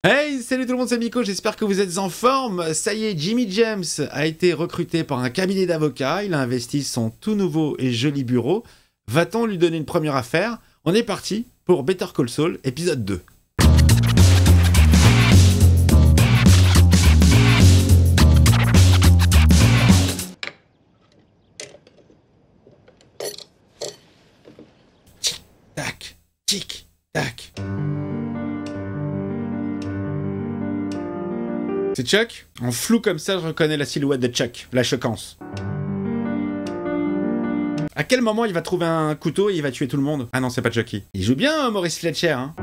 Hey, salut tout le monde, c'est Miko, j'espère que vous êtes en forme. Ça y est, Jimmy James a été recruté par un cabinet d'avocats, il a investi son tout nouveau et joli bureau. Va-t-on lui donner une première affaire? On est parti pour Better Call Saul, épisode 2. Tic-tac, tic-tac. C'est Chuck? En flou comme ça, je reconnais la silhouette de Chuck, la choquance. À quel moment il va trouver un couteau et il va tuer tout le monde? Ah non, c'est pas Chucky. Il joue bien, Maurice Fletcher, hein.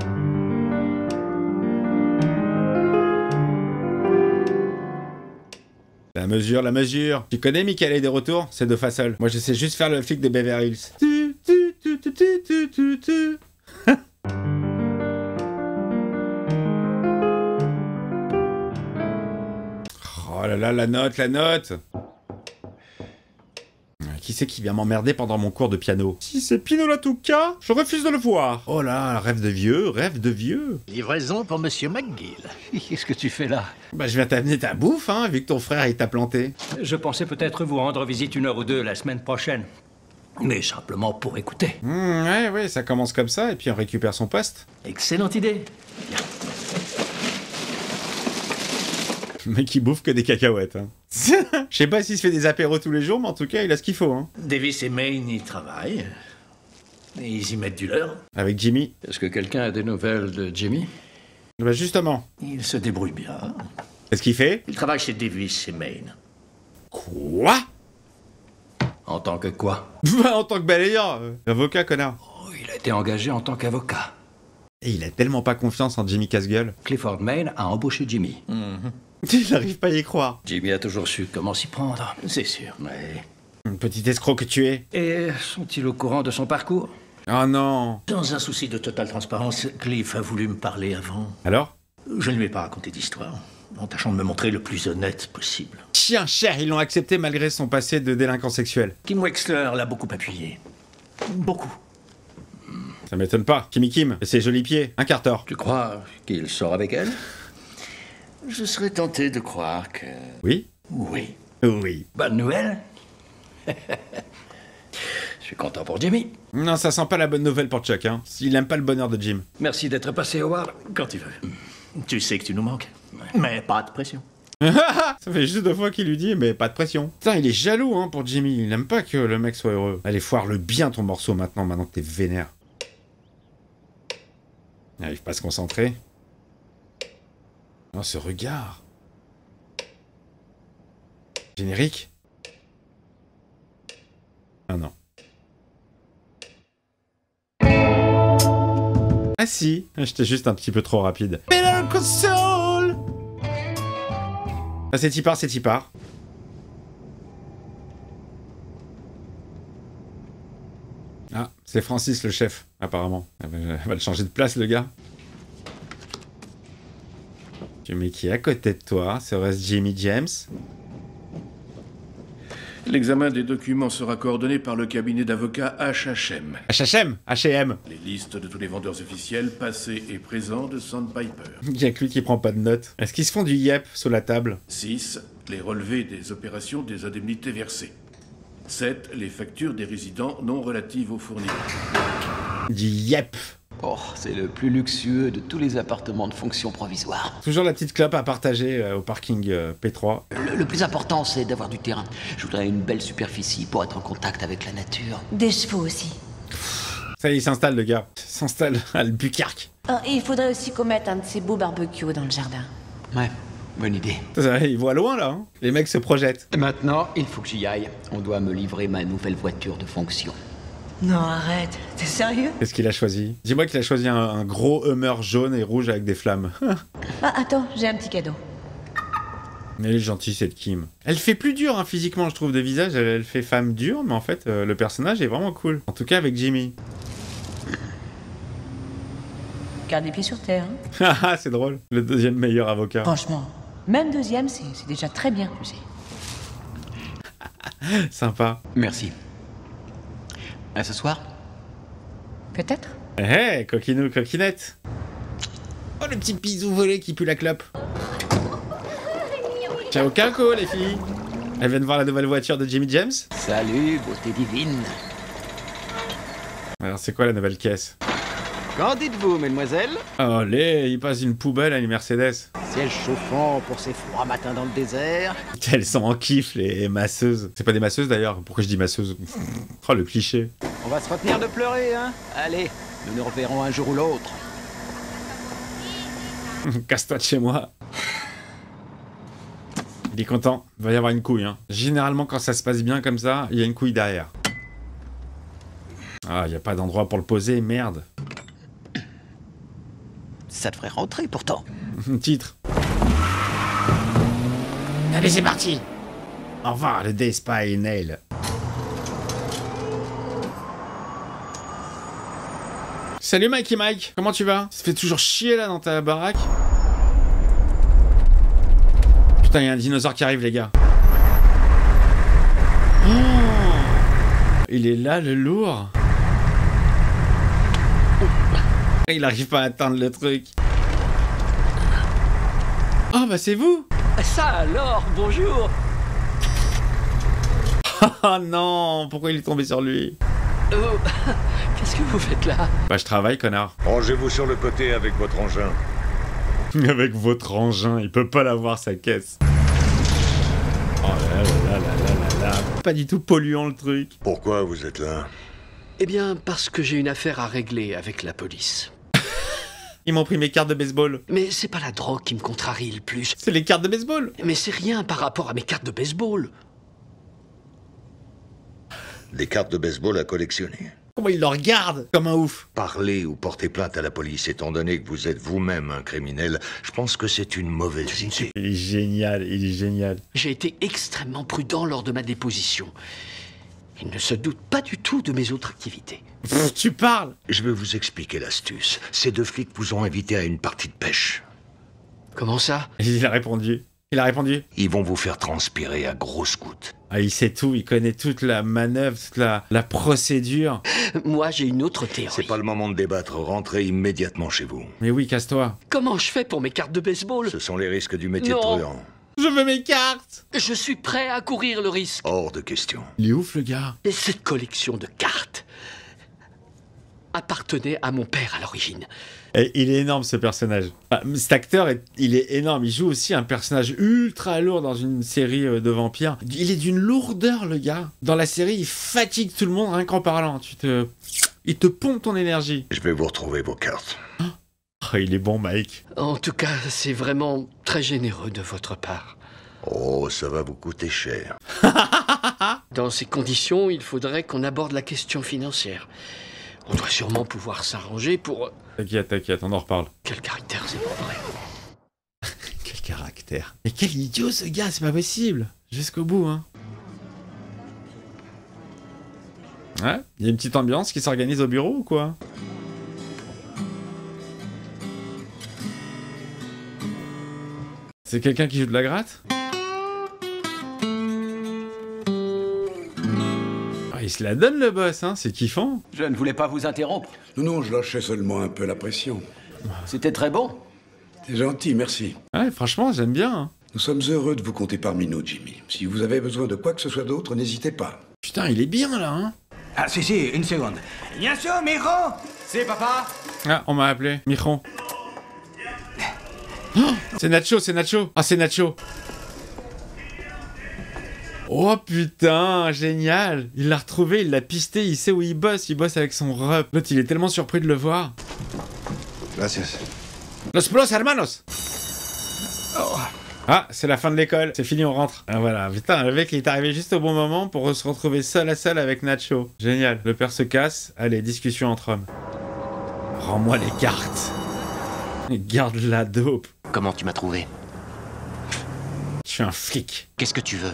La mesure. Tu connais Michael est de retour? C'est de Fassol. Moi, je sais juste faire le flic de Beverly Hills. Oh là là, la note. Qui c'est qui vient m'emmerder pendant mon cours de piano? Si c'est Pino Latouka, je refuse de le voir. Oh là, rêve de vieux. Livraison pour Monsieur McGill. Qu'est-ce que tu fais là? Bah je viens t'amener ta bouffe, hein, vu que ton frère il t'a planté. Je pensais peut-être vous rendre visite 1 heure ou 2 la semaine prochaine. Mais simplement pour écouter. Ouais, ça commence comme ça, et puis on récupère son poste. Excellente idée. Bien. Le mec il bouffe que des cacahuètes, hein. Je sais pas s'il se fait des apéros tous les jours, mais en tout cas il a ce qu'il faut, hein. Davis et Maine y travaillent. Et ils y mettent du leur. Avec Jimmy. Est-ce que quelqu'un a des nouvelles de Jimmy? Bah justement. Ils se débrouillent bien. Qu'est-ce qu'il fait? Ils travaillent chez Davis et Maine. Quoi? En tant que quoi? En tant que balayeur, avocat, connard. Oh, il a été engagé en tant qu'avocat. Et il a tellement pas confiance en Jimmy Casse-Gueule. Clifford Maine a embauché Jimmy. Il n'arrive pas à y croire. Jimmy a toujours su comment s'y prendre. C'est sûr. Ouais. Un petit escroc que tu es. Et sont-ils au courant de son parcours? Oh non. Dans un souci de totale transparence, Cliff a voulu me parler avant. Alors? Je ne lui ai pas raconté d'histoire, en tâchant de me montrer le plus honnête possible. Chien cher, ils l'ont accepté malgré son passé de délinquant sexuel. Kim Wexler l'a beaucoup appuyé. Beaucoup. Ça m'étonne pas. Kim et ses jolis pieds. Un Carter. Tu crois qu'il sort avec elle? Je serais tenté de croire que... Oui? Oui. Oui. Bonne nouvelle. Je suis content pour Jimmy. Non, ça sent pas la bonne nouvelle pour Chuck, hein. Il aime pas le bonheur de Jim. Merci d'être passé, Howard. Quand tu veux. Tu sais que tu nous manques. Mais pas de pression. Ça fait juste 2 fois qu'il lui dit, mais pas de pression. Putain, il est jaloux, hein, pour Jimmy. Il aime pas que le mec soit heureux. Allez, foire-le bien ton morceau maintenant que t'es vénère. Il n'arrive pas à se concentrer. Oh, ce regard. Générique? Ah non. Ah si, j'étais juste un petit peu trop rapide. Better Call Saul. Ah, c'est y part. Ah, c'est Francis le chef, apparemment. Elle va le changer de place, le gars. Tu mets qui est à côté de toi? Serait-ce Jimmy James? L'examen des documents sera coordonné par le cabinet d'avocats HHM. H&M. Les listes de tous les vendeurs officiels passés et présents de Sandpiper. Il y a que lui qui prend pas de notes. Est-ce qu'ils se font du yep sur la table? 6. Les relevés des opérations des indemnités versées. 7. Les factures des résidents non relatives aux fournisseurs. Du yep. Oh, c'est le plus luxueux de tous les appartements de fonction provisoire. Toujours la petite clope à partager au parking P3. Le plus important, c'est d'avoir du terrain. Je voudrais une belle superficie pour être en contact avec la nature. Des chevaux aussi. Ça y est, il s'installe, le gars. Il s'installe à Albuquerque. Et il faudrait aussi qu'on mette un de ces beaux barbecues dans le jardin. Ouais, bonne idée. Il voit loin, là. Hein. Les mecs se projettent. Et maintenant, il faut que j'y aille. On doit me livrer ma nouvelle voiture de fonction. Non, arrête. T'es sérieux? Qu'est-ce qu'il a choisi? Dis-moi qu'il a choisi un gros Hummer jaune et rouge avec des flammes. Ah, attends, j'ai un petit cadeau. Elle est gentille, cette Kim. Elle fait plus dur, hein, physiquement, je trouve, de visage. Elle fait femme dure, mais en fait, le personnage est vraiment cool. En tout cas, avec Jimmy. Garde les pieds sur terre, hein. Ah, c'est drôle. Le deuxième meilleur avocat. Franchement, même deuxième, c'est déjà très bien, tu sais. Sympa. Merci. À ce soir? Peut-être. Hé, coquinou, coquinette. Oh, le petit bisou volé qui pue la clope. Ciao Kako, les filles. Elles viennent voir la nouvelle voiture de Jimmy James. Salut, beauté divine. Alors, c'est quoi la nouvelle caisse? Qu'en dites-vous, mesdemoiselles? Allez, il passe une poubelle à une Mercedes. Ciel chauffant pour ces froids matins dans le désert. Elles sont en kiff, les masseuses. C'est pas des masseuses d'ailleurs, pourquoi je dis masseuses? Oh, le cliché. On va se retenir de pleurer, hein? Allez, nous nous reverrons un jour ou l'autre. Casse-toi de chez moi. Il est content, il va y avoir une couille. Hein. Généralement, quand ça se passe bien comme ça, il y a une couille derrière. Ah, il n'y a pas d'endroit pour le poser, merde. Ça devrait rentrer pourtant. Titre. Allez, c'est parti. Au revoir, le Day Spy Nail. Salut Mikey Mike, comment tu vas? Ça te fait toujours chier là dans ta baraque? Putain, il y a un dinosaure qui arrive, les gars. Oh, il est là, le lourd. Il arrive pas à atteindre le truc. Oh, bah c'est vous. Ça alors, bonjour. Oh non, pourquoi il est tombé sur lui? Qu'est-ce que vous faites là? Bah je travaille, connard. Rangez-vous sur le côté avec votre engin. Avec votre engin, il peut pas l'avoir sa caisse. Oh là là là là là là. Pas du tout polluant le truc. Pourquoi vous êtes là? Eh bien, parce que j'ai une affaire à régler avec la police. Ils m'ont pris mes cartes de baseball. Mais c'est pas la drogue qui me contrarie le plus. C'est les cartes de baseball. Mais c'est rien par rapport à mes cartes de baseball. Des cartes de baseball à collectionner. Comment il le regarde comme un ouf. Parler ou porter plainte à la police, étant donné que vous êtes vous-même un criminel, je pense que c'est une mauvaise idée. Il est génial, il est génial. J'ai été extrêmement prudent lors de ma déposition. Il ne se doute pas du tout de mes autres activités. Pff, tu parles. Je vais vous expliquer l'astuce. Ces deux flics vous ont invité à une partie de pêche. Comment ça? Il a répondu. Il a répondu. Ils vont vous faire transpirer à grosses gouttes. Ah, il sait tout, il connaît toute la manœuvre, toute la procédure. Moi, j'ai une autre théorie. C'est pas le moment de débattre, rentrez immédiatement chez vous. Mais oui, casse-toi. Comment je fais pour mes cartes de baseball? Ce sont les risques du métier Non. de truand. Je veux mes cartes. Je suis prêt à courir le risque. Hors de question. Il est ouf, le gars. Et cette collection de cartes appartenait à mon père à l'origine. Et il est énorme, ce personnage. Enfin, cet acteur, il est énorme. Il joue aussi un personnage ultra lourd dans une série de vampires. Il est d'une lourdeur, le gars. Dans la série, il fatigue tout le monde rien qu'en parlant. Il te pompe ton énergie. Je vais vous retrouver vos cartes. Oh, il est bon, Mike. En tout cas, c'est vraiment très généreux de votre part. Oh, ça va vous coûter cher. Dans ces conditions, il faudrait qu'on aborde la question financière. On doit sûrement pouvoir s'arranger pour... T'inquiète, on en reparle. Quel caractère, c'est pas vrai. Quel caractère. Mais quel idiot, ce gars, c'est pas possible. Jusqu'au bout, hein. Ouais, il y a une petite ambiance qui s'organise au bureau ou quoi? C'est quelqu'un qui joue de la gratte? Ah, il se la donne le boss, hein, c'est kiffant. Je ne voulais pas vous interrompre. Non, je lâchais seulement un peu la pression. C'était très bon. C'est gentil, merci. Ouais, franchement, j'aime bien. Hein. Nous sommes heureux de vous compter parmi nous, Jimmy. Si vous avez besoin de quoi que ce soit d'autre, n'hésitez pas. Putain, il est bien là, hein. Ah, si, une seconde. Bien sûr, Miron. C'est papa. Ah, on m'a appelé. Miron. Oh, c'est Nacho. Ah, c'est Nacho. Oh putain, génial. Il l'a retrouvé, il l'a pisté, il sait où il bosse avec son rep. L'autre, il est tellement surpris de le voir. Gracias. Los pros hermanos. Ah, c'est la fin de l'école, c'est fini, on rentre. Ah voilà, putain, le mec il est arrivé juste au bon moment pour se retrouver seul à seul avec Nacho. Génial, le père se casse, allez, discussion entre hommes. Rends-moi les cartes. Garde la dope. Comment tu m'as trouvé? Je suis un flic. Qu'est-ce que tu veux?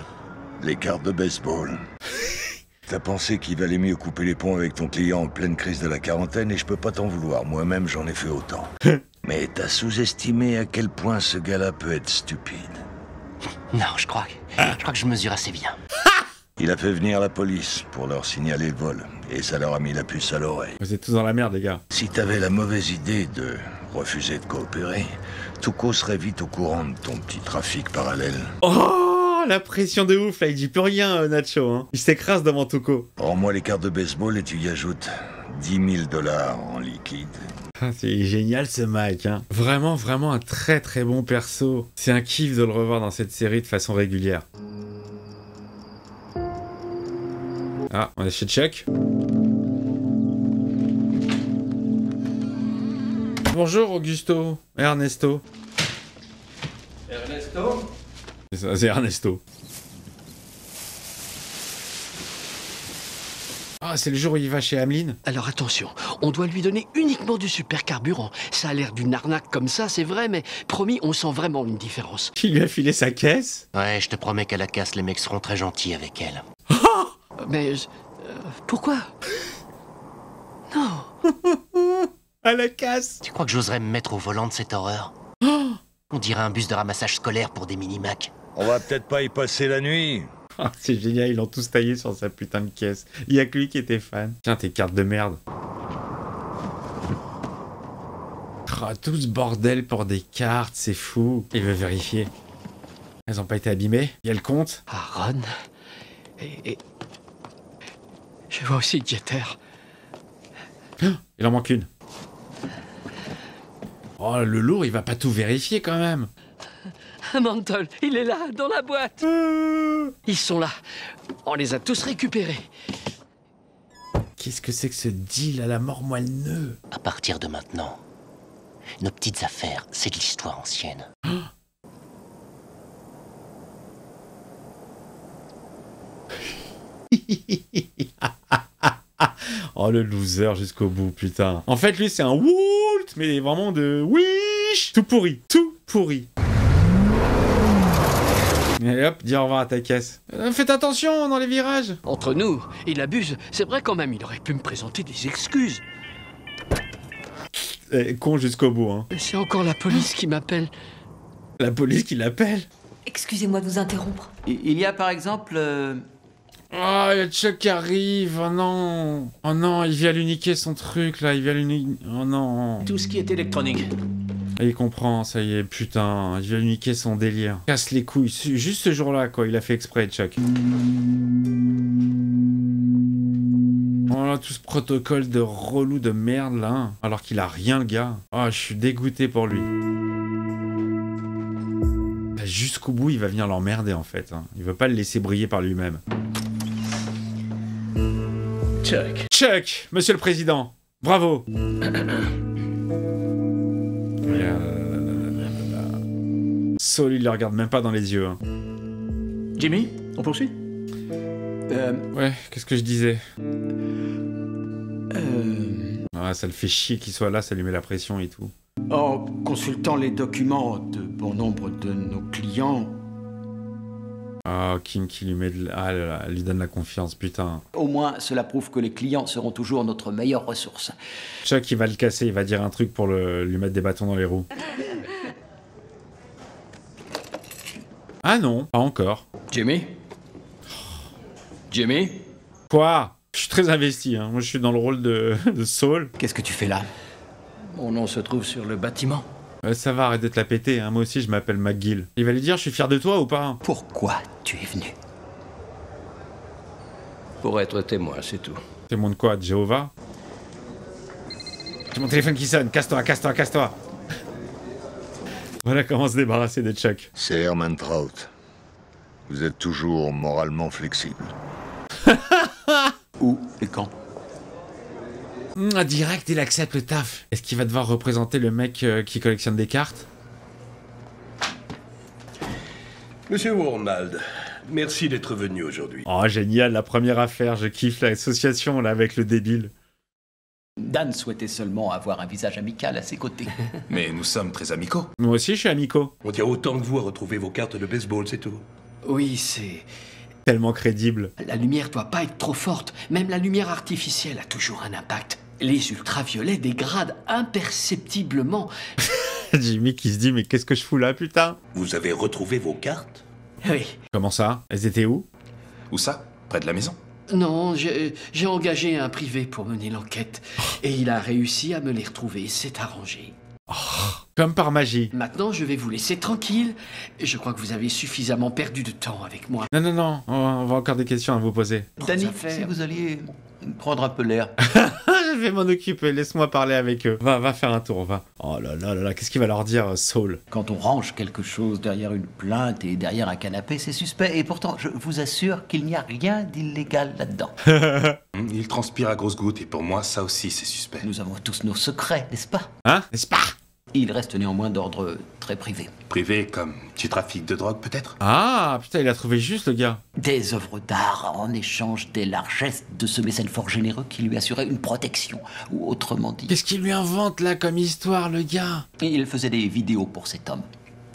Les cartes de baseball. T'as pensé qu'il valait mieux couper les ponts avec ton client en pleine crise de la quarantaine et je peux pas t'en vouloir, moi-même j'en ai fait autant. Mais t'as sous-estimé à quel point ce gars-là peut être stupide. Non, je crois que je mesure assez bien. Il a fait venir la police pour leur signaler le vol et ça leur a mis la puce à l'oreille. Vous êtes tous dans la merde, les gars. Si t'avais la mauvaise idée de Refuser de coopérer, Tuco serait vite au courant de ton petit trafic parallèle. Oh, la pression de ouf, là, il dit plus rien, Nacho. Hein. Il s'écrase devant Tuco. Rends-moi les cartes de baseball et tu y ajoutes 10 000 $ en liquide. Ah, c'est génial ce mec, hein. Vraiment, vraiment un très très bon perso. C'est un kiff de le revoir dans cette série de façon régulière. Ah, on est chez Chuck. Bonjour Augusto. Ernesto. Ernesto? C'est Ernesto. Ah, c'est le jour où il va chez Ameline. Alors attention, on doit lui donner uniquement du super carburant. Ça a l'air d'une arnaque comme ça, c'est vrai, mais promis, on sent vraiment une différence. Il lui a filé sa caisse. Ouais, je te promets qu'à la casse, les mecs seront très gentils avec elle. Mais... pourquoi? Non. À la casse. Tu crois que j'oserais me mettre au volant de cette horreur? On dirait un bus de ramassage scolaire pour des mini-macs. On va peut-être pas y passer la nuit. Ah, c'est génial, ils l'ont tous taillé sur sa putain de caisse. Il y a que lui qui était fan. Tiens, tes cartes de merde. Ah, tout ce bordel pour des cartes, c'est fou. Il veut vérifier. Elles ont pas été abîmées? Il y a le compte? Ah, Ron... Et... Je vois aussi Jeter. Il en manque une. Oh, le lourd, il va pas tout vérifier quand même. Mantle, il est là, dans la boîte. Ils sont là. On les a tous récupérés. Qu'est-ce que c'est que ce deal à la mort moelle-neu? À partir de maintenant, nos petites affaires, c'est de l'histoire ancienne. Oh, le loser jusqu'au bout, putain. En fait, lui, c'est un Wolt, mais vraiment de wish. Tout pourri, tout pourri. Et hop, dis au revoir à ta caisse. Faites attention dans les virages. Entre nous, il abuse. C'est vrai quand même, il aurait pu me présenter des excuses. Con jusqu'au bout, hein. C'est encore la police qui m'appelle. La police qui l'appelle? Excusez-moi de vous interrompre. Il y a par exemple... Oh, il y a Chuck qui arrive. Oh non. Oh non, il vient lui niquer son truc, là. Il vient lui niquer... Oh non. Tout ce qui est électronique. Et il comprend, ça y est, putain. Il vient lui niquer son délire. Casse les couilles. Juste ce jour-là, quoi. Il a fait exprès, Chuck. Oh là, tout ce protocole de relou de merde, là. Alors qu'il a rien, le gars. Oh, je suis dégoûté pour lui. Jusqu'au bout, il va venir l'emmerder, en fait. Hein. Il veut pas le laisser briller par lui-même. Chuck. Chuck, monsieur le président. Bravo. Saul, il le regarde même pas dans les yeux. Hein. Jimmy, on poursuit? Ouais, qu'est-ce que je disais? Ah, ça le fait chier qu'il soit là, ça lui met la pression et tout. En consultant les documents de bon nombre de nos clients... Ah, Kim qui lui met de... Ah là là, elle lui donne la confiance, putain. Au moins, cela prouve que les clients seront toujours notre meilleure ressource. Chuck, il va le casser, il va dire un truc pour lui mettre des bâtons dans les roues. Ah non, pas encore. Jimmy? Jimmy? Quoi? Je suis très investi, hein. Moi je suis dans le rôle de Saul. Qu'est-ce que tu fais là? Mon nom se trouve sur le bâtiment. Ça va, arrête de te la péter, hein. Moi aussi je m'appelle McGill. Il va lui dire je suis fier de toi ou pas? Pourquoi tu es venu? Pour être témoin, c'est tout. Témoin de quoi? De Jéhovah? C'est mon téléphone qui sonne, casse-toi, casse-toi, casse-toi. Voilà comment se débarrasser de Chuck. C'est Herman Trout. Vous êtes toujours moralement flexible. Où et quand? Direct, il accepte le taf. Est-ce qu'il va devoir représenter le mec qui collectionne des cartes? Monsieur Wormald, merci d'être venu aujourd'hui. Oh, génial, la première affaire. Je kiffe l'association, là, avec le débile. Dan souhaitait seulement avoir un visage amical à ses côtés. Mais nous sommes très amicaux. Moi aussi, je suis amico. On tient autant que vous à retrouver vos cartes de baseball, c'est tout. Oui, c'est... Tellement crédible. La lumière doit pas être trop forte. Même la lumière artificielle a toujours un impact. Les ultraviolets dégradent imperceptiblement. Jimmy qui se dit, mais qu'est-ce que je fous là, putain? Vous avez retrouvé vos cartes? Oui. Comment ça? Elles étaient où? Où ça? Près de la maison? Non, j'ai engagé un privé pour mener l'enquête. Et il a réussi à me les retrouver, c'est arrangé. Comme par magie. Maintenant, je vais vous laisser tranquille. Je crois que vous avez suffisamment perdu de temps avec moi. Non, non, non, on va encore des questions à vous poser. Danny, si vous alliez prendre un peu l'air. Je vais m'en occuper, laisse-moi parler avec eux. Va faire un tour, va. Oh là là là là, qu'est-ce qu'il va leur dire, Saul? Quand on range quelque chose derrière une plainte et derrière un canapé, c'est suspect. Et pourtant, je vous assure qu'il n'y a rien d'illégal là-dedans. Il transpire à grosses gouttes et pour moi, ça aussi, c'est suspect. Nous avons tous nos secrets, n'est-ce pas? Hein? N'est-ce pas? Il reste néanmoins d'ordre très privé. Privé comme du trafic de drogue, peut-être? Ah, putain, il a trouvé juste, le gars. Des œuvres d'art en échange des largesses de ce mécène fort généreux qui lui assurait une protection, ou autrement dit... Qu'est-ce qu'il lui invente, là, comme histoire, le gars? Il faisait des vidéos pour cet homme.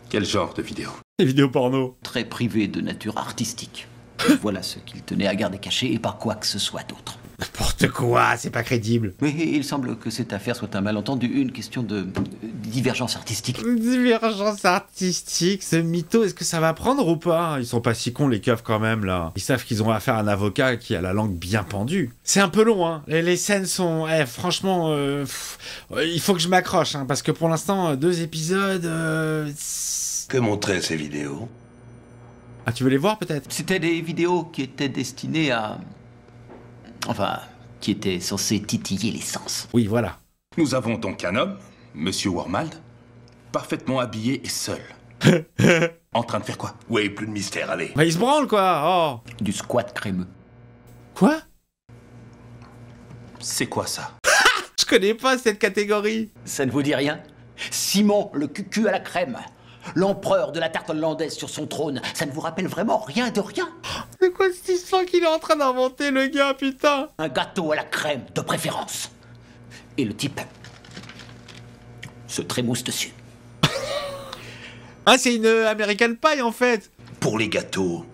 Quel genre de vidéo? Des vidéos porno. Très privées de nature artistique. Voilà ce qu'il tenait à garder caché et par quoi que ce soit d'autre. N'importe quoi, c'est pas crédible. Mais il semble que cette affaire soit un malentendu, une question de divergence artistique. Divergence artistique, ce mytho, est-ce que ça va prendre ou pas? Ils sont pas si cons, les keufs, quand même, là. Ils savent qu'ils ont affaire à un avocat qui a la langue bien pendue. C'est un peu long, hein. Les scènes sont... franchement, il faut que je m'accroche, hein, parce que pour l'instant, 2 épisodes... Que montraient ces vidéos? Ah, tu veux les voir, peut-être? C'était des vidéos qui étaient destinées à... Enfin, qui étaient censées titiller les sens. Oui, voilà. Nous avons donc un homme, Monsieur Wormald, parfaitement habillé et seul. En train de faire quoi? Oui, plus de mystère, allez. Bah, il se branle, quoi. Oh. Du squat crémeux. Quoi? C'est quoi ça? Je connais pas cette catégorie. Ça ne vous dit rien? Simon, le cucu à la crème. L'empereur de la tarte hollandaise sur son trône. Ça ne vous rappelle vraiment rien de rien? C'est quoi cette histoire qu'il est en train d'inventer, le gars, putain? Un gâteau à la crème, de préférence. Et le type se trémousse dessus. Ah, c'est une American Pie, en fait. Pour les gâteaux,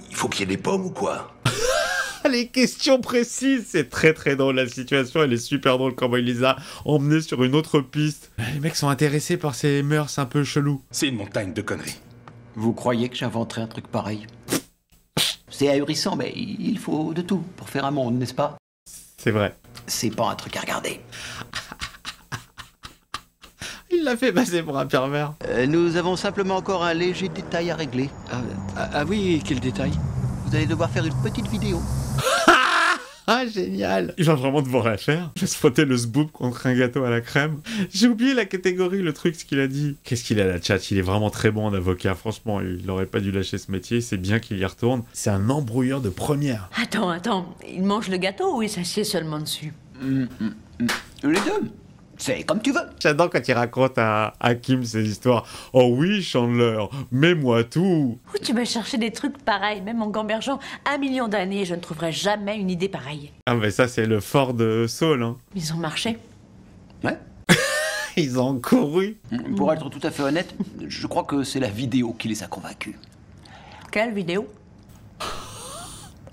il faut qu'il y ait des pommes ou quoi? Les questions précises, c'est très très drôle, la situation, elle est super drôle, comment il les a emmenés sur une autre piste. Les mecs sont intéressés par ces mœurs un peu chelous. C'est une montagne de conneries. Vous croyez que j'inventerais un truc pareil? C'est ahurissant, mais il faut de tout pour faire un monde, n'est-ce pas? C'est vrai. C'est pas un truc à regarder. Il l'a fait passer pour un pervers. Nous avons simplement encore un léger détail à régler. Ah oui, quel détail? Vous allez devoir faire une petite vidéo. Ah, génial! Il va vraiment devoir la faire. Il va se frotter le zboob contre un gâteau à la crème. J'ai oublié la catégorie, le truc, ce qu'il a dit. Qu'est-ce qu'il a, la chat? Il est vraiment très bon en avocat. Franchement, il aurait pas dû lâcher ce métier. C'est bien qu'il y retourne. C'est un embrouilleur de première. Attends, il mange le gâteau ou il s'assied seulement dessus? Les deux. C'est comme tu veux. J'adore quand il raconte à Kim ces histoires. Oh oui, Chandler, mets-moi tout. Où tu vas chercher des trucs pareils? Même en gambergeant 1 million d'années, je ne trouverai jamais une idée pareille. Ah mais ça, c'est le fort de Saul, hein. Ils ont marché. Ouais. Ils ont couru. Pour être tout à fait honnête, je crois que c'est la vidéo qui les a convaincus. Quelle vidéo?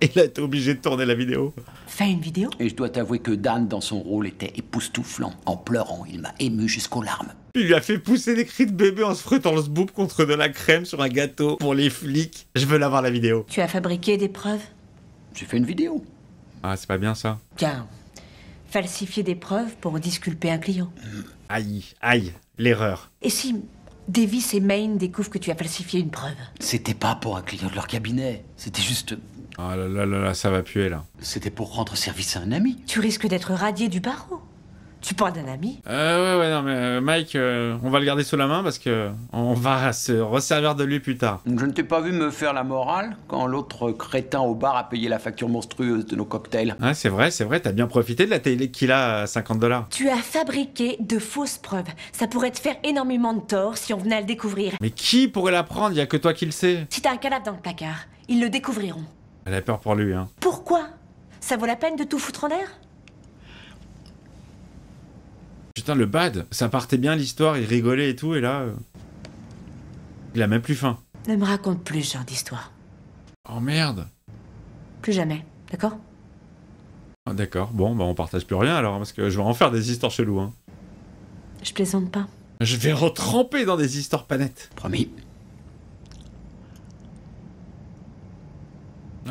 Il a été obligé de tourner la vidéo. Fais une vidéo? Et je dois t'avouer que Dan, dans son rôle, était époustouflant. En pleurant, il m'a ému jusqu'aux larmes. Il lui a fait pousser des cris de bébé en se frottant le zboob contre de la crème sur un gâteau pour les flics. Je veux l'avoir, la vidéo. Tu as fabriqué des preuves? J'ai fait une vidéo. Ah, c'est pas bien ça. Tiens, falsifier des preuves pour disculper un client. Aïe, l'erreur. Et si Davis et Maine découvrent que tu as falsifié une preuve? C'était pas pour un client de leur cabinet. C'était juste... Oh là là, ça va puer là. C'était pour rendre service à un ami. Tu risques d'être radié du barreau. Tu parles d'un ami? Ouais, non mais Mike, on va le garder sous la main parce que on va se resservir de lui plus tard. Je ne t'ai pas vu me faire la morale quand l'autre crétin au bar a payé la facture monstrueuse de nos cocktails. Ah, c'est vrai, t'as bien profité de la télé qu'il a à $50. Tu as fabriqué de fausses preuves. Ça pourrait te faire énormément de tort si on venait à le découvrir. Mais qui pourrait la prendre? Y a que toi qui le sais. Si t'as un cadavre dans le placard, ils le découvriront. Elle a peur pour lui, hein. Pourquoi? Ça vaut la peine de tout foutre en l'air? Putain, le bad, ça partait bien l'histoire, il rigolait et tout, et là... il a même plus faim. Ne me raconte plus ce genre d'histoire. Oh merde. Plus jamais, d'accord? Ah, d'accord, bon, bah on partage plus rien alors, parce que je vais en faire des histoires cheloues, hein. Je plaisante pas. Je vais retremper dans des histoires pas nettes. Promis.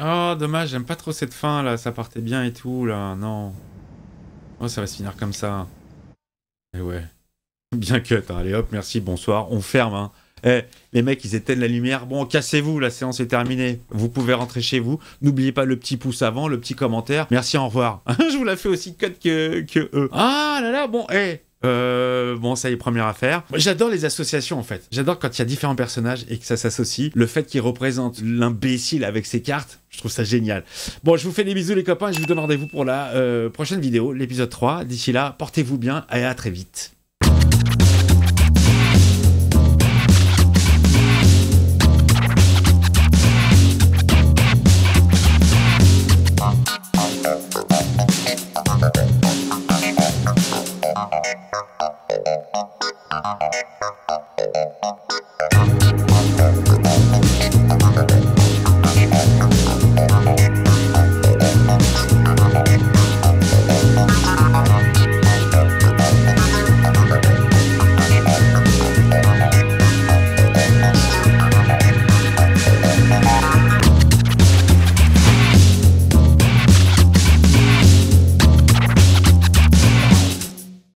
Oh, dommage, j'aime pas trop cette fin, là, ça partait bien et tout, là, non. Oh, ça va se finir comme ça. Et ouais. Bien cut, hein. Allez hop, merci, bonsoir, on ferme. Hein. Les mecs, ils éteignent la lumière. Bon, cassez-vous, la séance est terminée. Vous pouvez rentrer chez vous. N'oubliez pas le petit pouce avant, le petit commentaire. Merci, au revoir. Je vous la fais aussi cut que eux. Ah là là, bon, bon, ça y est, première affaire. J'adore les associations, en fait. J'adore quand il y a différents personnages et que ça s'associe. Le fait qu'ils représentent l'imbécile avec ses cartes, je trouve ça génial. Bon, je vous fais des bisous, les copains, et je vous donne rendez-vous pour la prochaine vidéo, l'épisode 3. D'ici là, portez-vous bien et à très vite. Thank you.